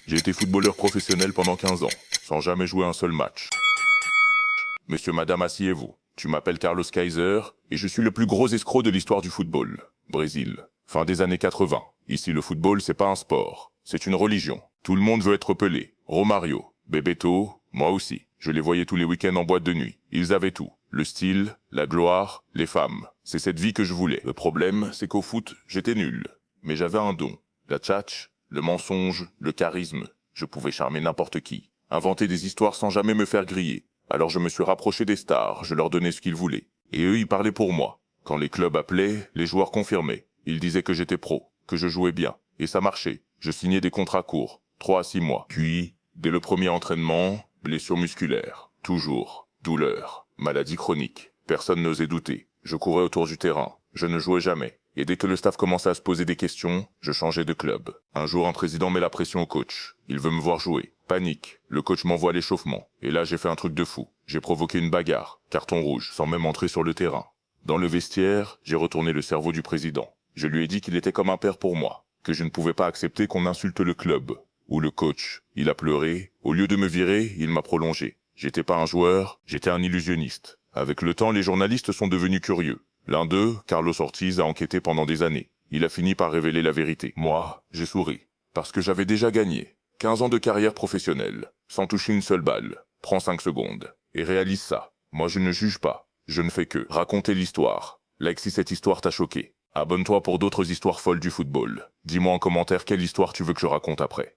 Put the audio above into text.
J'ai été footballeur professionnel pendant 15 ans, sans jamais jouer un seul match. Monsieur, madame, asseyez-vous. Tu m'appelles Carlos Kaiser, et je suis le plus gros escroc de l'histoire du football. Brésil. Fin des années 80. Ici, le football, c'est pas un sport. C'est une religion. Tout le monde veut être Pelé, Romario, Bebeto, moi aussi. Je les voyais tous les week-ends en boîte de nuit. Ils avaient tout. Le style, la gloire, les femmes. C'est cette vie que je voulais. Le problème, c'est qu'au foot, j'étais nul. Mais j'avais un don. La tchatch, le mensonge, le charisme. Je pouvais charmer n'importe qui. Inventer des histoires sans jamais me faire griller. Alors je me suis rapproché des stars, je leur donnais ce qu'ils voulaient. Et eux, ils parlaient pour moi. Quand les clubs appelaient, les joueurs confirmaient. Ils disaient que j'étais pro, que je jouais bien. Et ça marchait. Je signais des contrats courts, 3 à 6 mois. Puis, dès le premier entraînement, blessure musculaire. Toujours. Douleur. Maladie chronique. Personne n'osait douter. Je courais autour du terrain. Je ne jouais jamais. Et dès que le staff commençait à se poser des questions, je changeais de club. Un jour, un président met la pression au coach. Il veut me voir jouer. Panique. Le coach m'envoie à l'échauffement. Et là, j'ai fait un truc de fou. J'ai provoqué une bagarre. Carton rouge, sans même entrer sur le terrain. Dans le vestiaire, j'ai retourné le cerveau du président. Je lui ai dit qu'il était comme un père pour moi. Que je ne pouvais pas accepter qu'on insulte le club. Ou le coach. Il a pleuré. Au lieu de me virer, il m'a prolongé. J'étais pas un joueur, j'étais un illusionniste. Avec le temps, les journalistes sont devenus curieux. L'un d'eux, Carlos Ortiz, a enquêté pendant des années. Il a fini par révéler la vérité. Moi, j'ai souri. Parce que j'avais déjà gagné. 15 ans de carrière professionnelle. Sans toucher une seule balle. Prends 5 secondes. Et réalise ça. Moi, je ne juge pas. Je ne fais que raconter l'histoire. Like si cette histoire t'a choqué. Abonne-toi pour d'autres histoires folles du football. Dis-moi en commentaire quelle histoire tu veux que je raconte après.